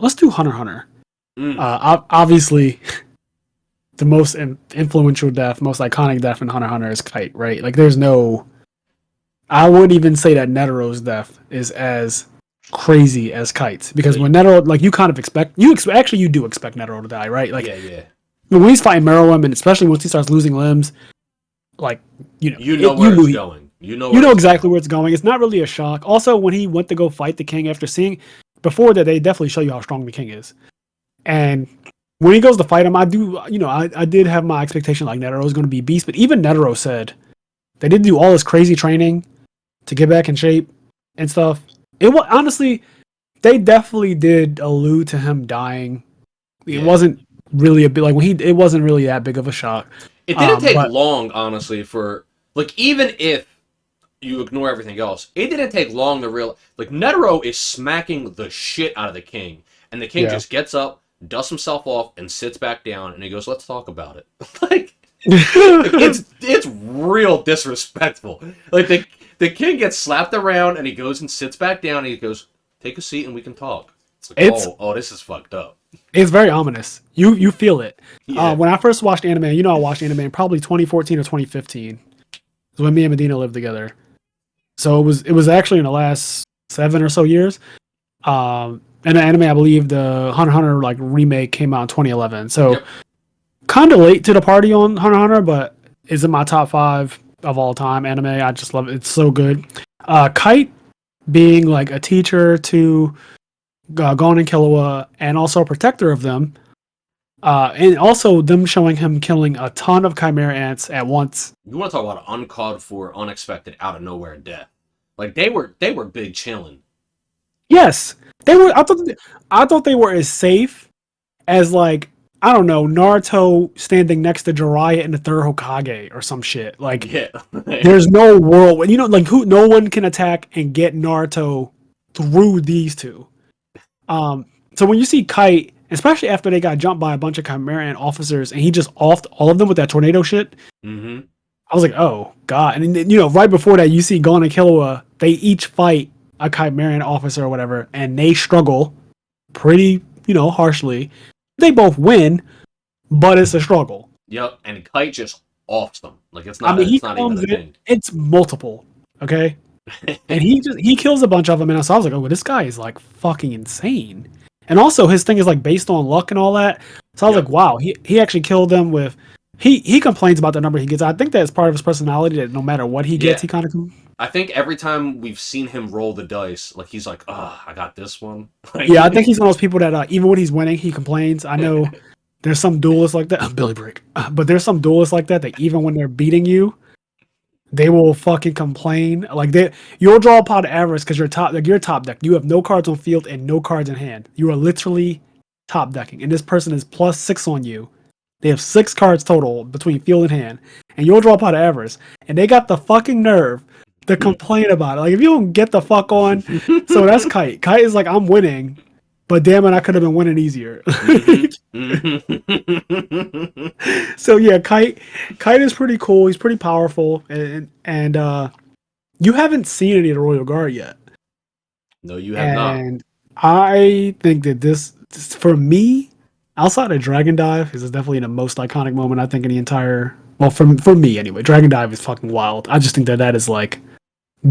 let's do Hunter x Hunter. Mm. Obviously, the most influential death, most iconic death in Hunter x Hunter is Kite, right? Like, there's no. I wouldn't even say that Netero's death is as crazy as Kite's, because when Netero, like, you kind of expect you do expect Netero to die, right? Like, yeah. When he's fighting Meruem, and especially once he starts losing limbs, like, you know where it's going. You know exactly where it's going. It's not really a shock. Also, when he went to go fight the king, after seeing before that, they definitely show you how strong the king is, and when he goes to fight him, I did have my expectation like Netero was going to be beast, but even Netero said they did do all this crazy training to get back in shape and stuff. It was honestly, they definitely did allude to him dying. It wasn't really a bit like it wasn't really that big of a shock. It didn't take long, honestly, for like, even if you ignore everything else, it didn't take long to realize, like, Netero is smacking the shit out of the king, and the king just gets up, dusts himself off, and sits back down, and he goes, "Let's talk about it." Like, it's real disrespectful. Like, the king gets slapped around, and he goes and sits back down, and he goes, "Take a seat, and we can talk." It's like, oh, this is fucked up. It's very ominous. You feel it. Yeah. When I first watched anime, I watched anime in probably 2014 or 2015. It's when me and Medina lived together. So it was actually in the last 7 or so years. And the anime, I believe the Hunter x Hunter like remake came out in 2011. So kind of late to the party on Hunter x Hunter, but is in my top 5 of all time anime. I just love it. It's so good. Kite being like a teacher to Gon and Killua, and also a protector of them, and also them showing him killing a ton of Chimera ants at once. You want to talk about an uncalled for, unexpected, out of nowhere death? Like, they were big chilling. Yes, they were. I thought they were as safe as, like, I don't know, Naruto standing next to Jiraiya in the third Hokage or some shit. Like, there's no world, like, no one can attack and get Naruto through these two. So when you see Kite, especially after they got jumped by a bunch of Chimera Ant officers, and he just offed all of them with that tornado shit, I was like, oh god. And then, right before that, you see Gon and Killua, they each fight a Chimera Ant officer or whatever, and they struggle pretty, harshly. They both win, but it's a struggle. Yep, and Kite just offs them. Like, it's not. It's not even a thing. It's multiple. Okay. And he kills a bunch of them, and so I was like, oh, this guy is like fucking insane. And also his thing is like based on luck and all that. So I was like, wow, he actually killed them with. He complains about the number he gets. I think that's part of his personality, that no matter what he gets, he kind of. I think every time we've seen him roll the dice, like, he's like, I got this one. Like, yeah, I think he's one of those people that even when he's winning, he complains. I know there's some duelists like that. Billy Brick. But there's some duelists like that even when they're beating you, they will fucking complain. Like, you'll draw a pot of avarice because you're top deck. You have no cards on field and no cards in hand. You are literally top decking, and this person is +6 on you. They have 6 cards total between field and hand, and you'll draw a pot of avarice, and they got the fucking nerve to complain about it. Like, if you don't get the fuck on, so that's Kite. Kite is like, I'm winning, but damn it, I could have been winning easier. So yeah, Kite is pretty cool. He's pretty powerful, and you haven't seen any of the Royal Guard yet. No, you have not. And I think that this for me, outside of Dragon Dive, is definitely the most iconic moment I think in the entire. Well, for me anyway, Dragon Dive is fucking wild. I just think that is like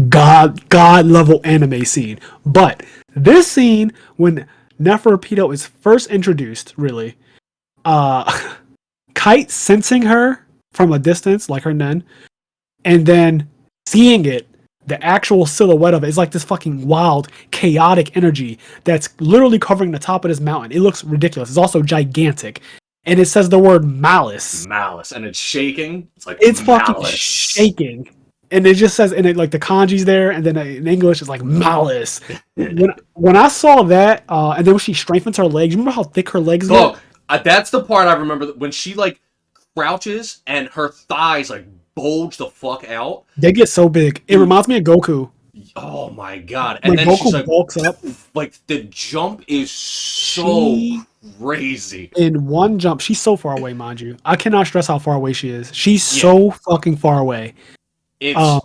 god level anime scene. But this scene when Neferpitou is first introduced, really, Kite sensing her from a distance, like her Nen, and then seeing it, the actual silhouette of it is like this fucking wild, chaotic energy that's literally covering the top of this mountain. It looks ridiculous. It's also gigantic. And it says the word malice. Malice. And it's shaking. It's like, it's malice. Fucking shaking. And it just says, and it, like, the kanji's there, and then in English it's like malice. when I saw that, and then when she strengthens her legs, you remember how thick her legs get? That's the part I remember, when she, like, crouches and her thighs, like, bulge the fuck out. They get so big. It reminds me of Goku. Oh my god. And then Goku she's like, bulks up. Like, the jump is so crazy. In one jump, she's so far away, mind you. I cannot stress how far away she is. She's so fucking far away. But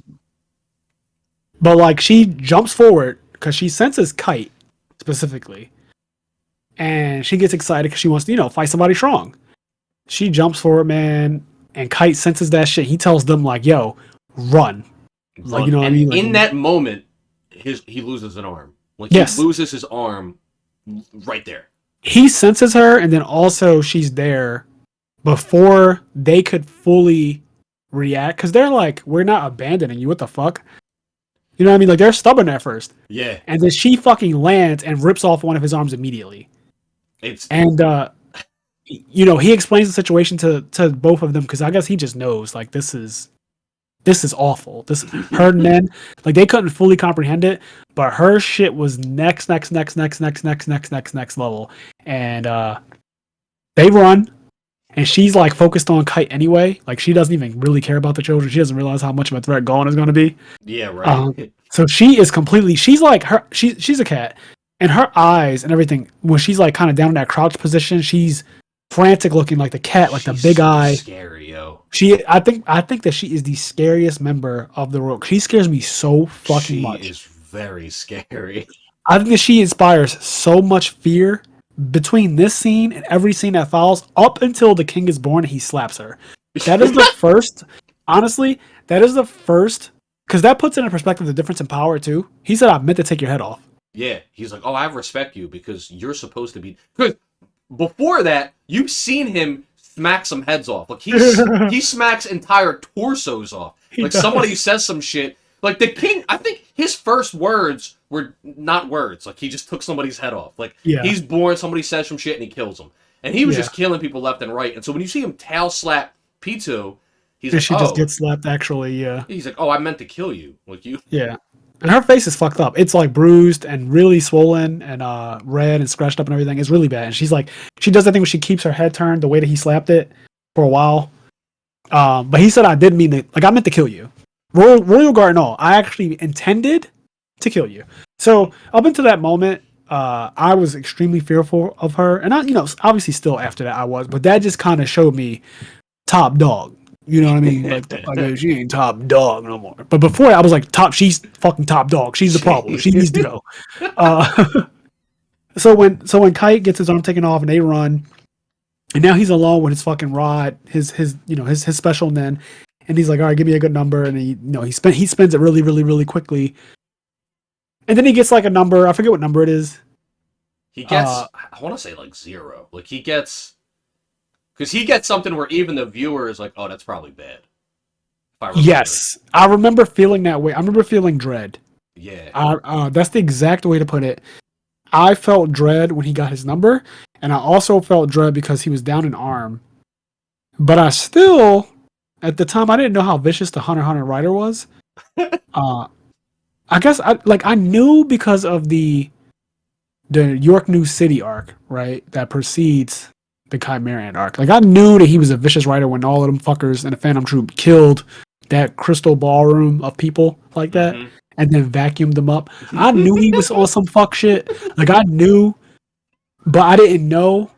like, she jumps forward because she senses Kite specifically, and she gets excited because she wants to, fight somebody strong. She jumps forward, man, and Kite senses that shit. He tells them like, "Yo, run!" Like, you know what I mean? Like, in that moment, he loses an arm. Like, yes. He loses his arm right there. He senses her, and then also she's there before they could fully react, because they're like, "We're not abandoning you. What the fuck?" You know what I mean? Like, they're stubborn at first. Yeah. And then she fucking lands and rips off one of his arms immediately. He explains the situation to both of them, because I guess he just knows, like, this is awful. Her and Nen, like, they couldn't fully comprehend it, but her shit was next level. And they run, and she's like focused on Kite anyway. Like, she doesn't even really care about the children. She doesn't realize how much of a threat Gone is going to be. Yeah, right. So she is she's like she's a cat, and her eyes and everything, when she's like kind of down in that crouch position, she's frantic looking like the cat, like she's the big eye. Scary, yo. I think that she is the scariest member of the Rogue. She scares me so fucking much. She is very scary. I think that she inspires so much fear between this scene and every scene that follows, up until the king is born and he slaps her. That is the first. Honestly, that is the first, because that puts into perspective the difference in power too. He said, "I meant to take your head off." Yeah, he's like, "Oh, I respect you because you're supposed to be." Because before that, you've seen him smack some heads off. Like, he smacks entire torsos off. Like, somebody says some shit. Like, the king, I think his first words were not words. Like, he just took somebody's head off. Like, he's born, somebody says some shit, and he kills him. And he was just killing people left and right. And so when you see him tail slap Pitou, he's like, she just gets slapped, actually, yeah. He's like, "Oh, I meant to kill you." Like, you. Yeah. And her face is fucked up. It's like bruised and really swollen and red and scratched up and everything. It's really bad. And she's like, she does that thing where she keeps her head turned the way that he slapped it for a while. But he said, "I didn't mean to, like, I meant to kill you. Royal Guard and all. I actually intended to kill you." So up until that moment, I was extremely fearful of her. And I, obviously still after that I was, but that just kind of showed me top dog. You know what I mean? Like, she ain't top dog no more. But before that, I was like, she's fucking top dog. She's the problem. She needs to go. So when Kite gets his arm taken off and they run, and now he's alone with his fucking rod, his special Nen, and he's like, "All right, give me a good number," and he spends it really, really, really quickly, and then he gets like a number. I forget what number it is. He gets, I want to say like 0. Like, he gets. Because he gets something where even the viewer is like, "Oh, that's probably bad." Yes. I remember feeling that way. I remember feeling dread. Yeah. That's the exact way to put it. I felt dread when he got his number, and I also felt dread because he was down an arm. But I still, at the time, I didn't know how vicious the Hunter x Hunter writer was. I guess I knew because of the York New City arc, right? That precedes the Chimerian arc. Like, I knew that he was a vicious writer when all of them fuckers in the Phantom Troop killed that crystal ballroom of people like that, and then vacuumed them up. I knew he was on some fuck shit. Like, I knew, but I didn't know.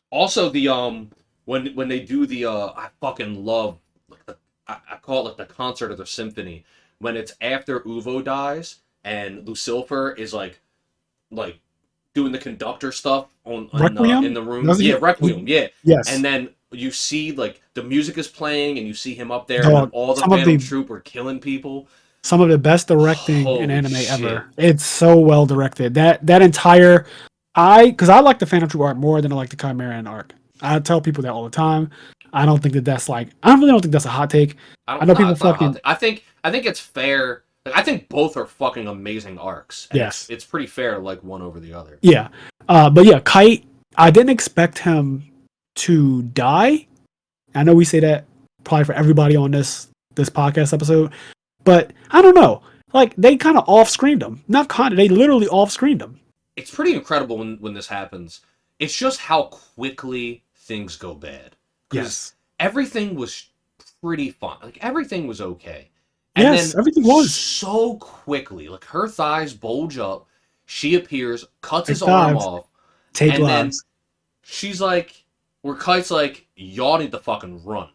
Also, the when they do the I fucking love, like, I call it like the concert or the symphony, when it's after Uvo dies and Lucifer is like doing the conductor stuff in the room. Requiem. Yeah. Yes. And then you see, like, the music is playing and you see him up there and all the Phantom Troop are killing people. Some of the best directing in anime ever. It's so well directed. That entire, because I like the Phantom Troop arc more than I like the Chimerian arc. I tell people that all the time. I don't think that's like, I really don't think that's a hot take. I know people fucking. I think it's fair. Like, I think both are fucking amazing arcs. Yes. It's pretty fair to like one over the other. Yeah. But yeah, Kite, I didn't expect him to die. I know we say that probably for everybody on this podcast episode, but I don't know. Like, they kind of off-screened him. They literally off-screened him. It's pretty incredible when this happens. It's just how quickly things go bad. Yes. Everything was pretty fun. Like, everything was okay. And yes, then everything was. So quickly. Like, her thighs bulge up. She appears, cuts his arm off. Take lives. Then she's like, where Kite's like, "Y'all need to fucking run."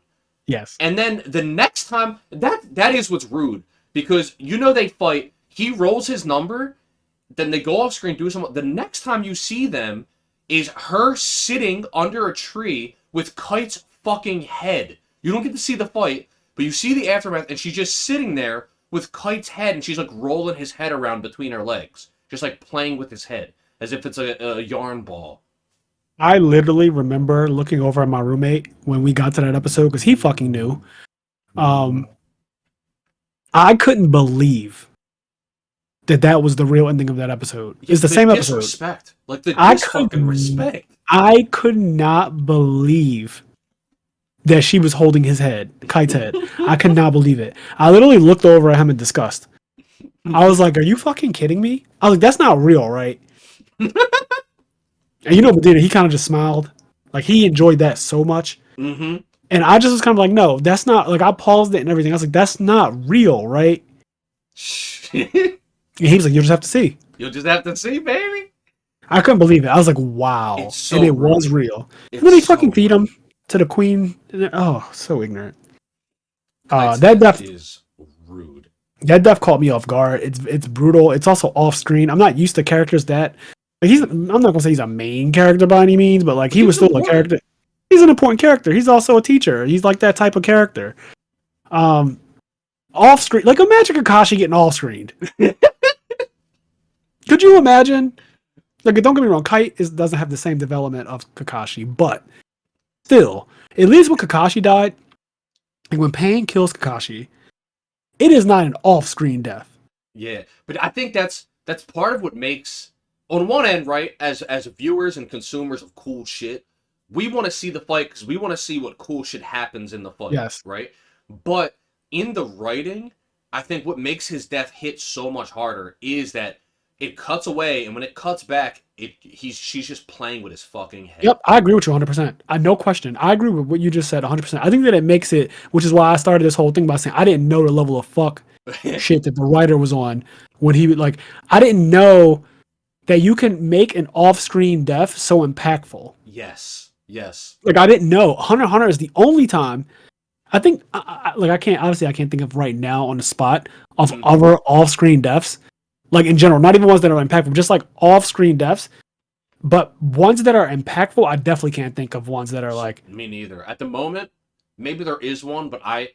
Yes. And then the next time, that is what's rude. Because, they fight, he rolls his number, then they go off screen, do something. The next time you see them, is her sitting under a tree with Kite's fucking head. You don't get to see the fight, but you see the aftermath, and she's just sitting there with Kite's head, and she's like rolling his head around between her legs, just like playing with his head, as if it's a yarn ball. I literally remember looking over at my roommate when we got to that episode because he fucking knew. I couldn't believe that was the real ending of that episode. It's the same episode. Disrespect. Like the fucking respect. I could not believe that she was holding his head, Kite's head. I could not believe it. I literally looked over at him in disgust. I was like, are you fucking kidding me? I was like, that's not real, right? And you know what did it? He kind of just smiled. Like, he enjoyed that so much. Mm-hmm. And I just was kind of like, no, that's not, like, I paused it and everything. I was like, that's not real, right? And he was like, you'll just have to see. You'll just have to see, baby. I couldn't believe it. I was like, wow. And it was real. And then he fucking feed him to the queen. Oh, so ignorant. That death is rude. That death caught me off guard. It's brutal. It's also off screen. I'm not used to characters that like I'm not gonna say he's a main character by any means, but like he was still a character. He's an important character. He's also a teacher. He's like that type of character. Off screen, like imagine Kakashi getting off screened. Could you imagine? Like, don't get me wrong, Kite doesn't have the same development of Kakashi, but still, at least when Kakashi died, like when Pain kills Kakashi, it is not an off-screen death. Yeah, but I think that's part of what makes, on one end, right, as viewers and consumers of cool shit, we want to see the fight because we want to see what cool shit happens in the fight, yes, right? But in the writing, I think what makes his death hit so much harder is that it cuts away, and when it cuts back, she's just playing with his fucking head. Yep, I agree with you 100%. No question. I agree with what you just said 100%. I think that it makes it, which is why I started this whole thing by saying I didn't know the level of fuck shit that the writer was on when he would like. I didn't know that you can make an off-screen death so impactful. Yes. Like I didn't know. Hunter x Hunter is the only time. I think I can't think of right now on the spot of other off-screen deaths. Like in general, not even ones that are impactful, just like off-screen deaths. But ones that are impactful, I definitely can't think of ones that are like... Me neither. At the moment, maybe there is one, but I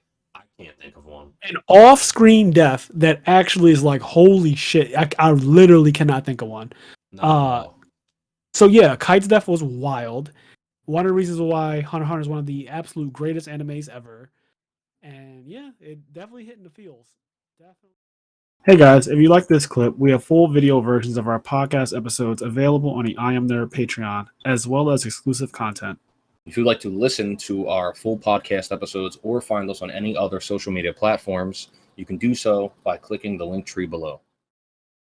can't think of one. An off-screen death that actually is like, holy shit. I literally cannot think of one. No. So yeah, Kite's death was wild. One of the reasons why Hunter x Hunter is one of the absolute greatest animes ever. And yeah, it definitely hit in the feels. Definitely. Hey guys, if you like this clip, we have full video versions of our podcast episodes available on the IMNerd Patreon, as well as exclusive content. If you'd like to listen to our full podcast episodes or find us on any other social media platforms, you can do so by clicking the link tree below.